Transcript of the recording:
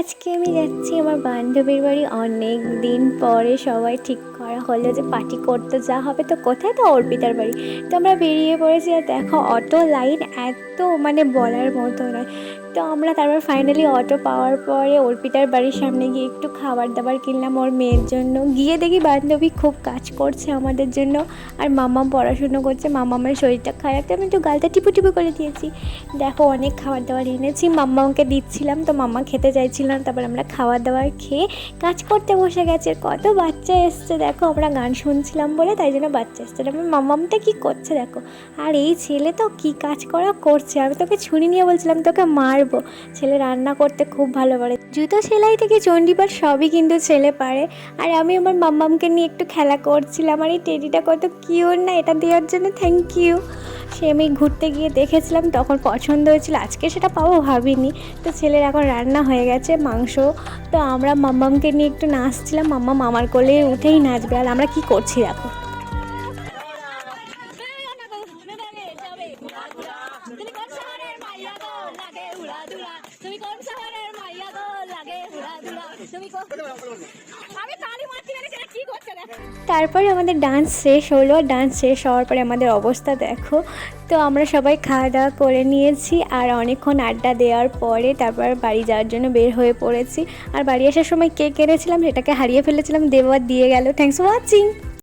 আজকে আমি যাচ্ছি আমার বান্ধবীর বাড়ি। অনেক দিন পরে সবাই ঠিক করা হলো যে পার্টি করতে যাওয়া হবে। তো কোথায়? তো অর্পিতার বাড়ি। তো আমরা বেরিয়ে পড়েছি, আর দেখো অটো লাইন এত, মানে বলার মতো নয়। তো আমরা তারপর ফাইনালি অটো পাওয়ার পরে অর্পিতার বাড়ির সামনে গিয়ে একটু খাবার দাবার কিনলাম ওর মেয়ের জন্য। গিয়ে দেখি বান্ধবী খুব কাজ করছে আমাদের জন্য, আর মাম্মাম পড়াশুনো করছে। মাম্মামের শরীরটা খারাপ, তো আমি একটু গালটা টিপু টিপু করে দিয়েছি। দেখো অনেক খাবার দাবার এনেছি, মাম্মাকে দিচ্ছিলাম, তো মাম্মা খেতে চাইছিল না। তারপর আমরা খাবার দাবার খেয়ে কাজ করতে বসে গেছে। কত বাচ্চা এসছে দেখো, আমরা গান শুনছিলাম বলে তাই জন্য বাচ্চা এসছে। তারপর মাম্মামটা কী করছে দেখো। আর এই ছেলে তো কী কাজ করা করছে, আমি তোকে ছুরি নিয়ে বলছিলাম তোকে মারবো। ছেলে রান্না করতে খুব ভালো পারে, জুতো সেলাই থেকে চণ্ডীপাঠ সবই কিন্তু ছেলে পারে। আর আমি আমার মাম্মামকে নিয়ে একটু খেলা করছিলাম। আর এই টেডিটা কত কিউট না, এটা দেওয়ার জন্য থ্যাংক ইউ। সে আমি ঘুরতে গিয়ে দেখেছিলাম, তখন পছন্দ হয়েছিল, আজকে সেটা পাবো ভাবিনি। তো ছেলের এখন রান্না হয়ে গেছে মাংস। তো আমরা মাম্মামকে নিয়ে একটু নাচছিলাম, মাম্মাম আমার কোলে উঠেই নাচবে। আর আমরা কি করছি দেখো। তারপরে আমাদের ডান্স শেষ হলো। ডান্স শেষ হওয়ার পরে আমাদের অবস্থা দেখো। তো আমরা সবাই খাওয়া দাওয়া করে নিয়েছি, আর অনেকক্ষণ আড্ডা দেওয়ার পরে তারপর বাড়ি যাওয়ার জন্য বের হয়ে পড়েছি। আর বাড়ি আসার সময় কেক এনেছিলাম, সেটাকে হারিয়ে ফেলেছিলাম, দেওয়ার দিয়ে গেল। Thanks for watching.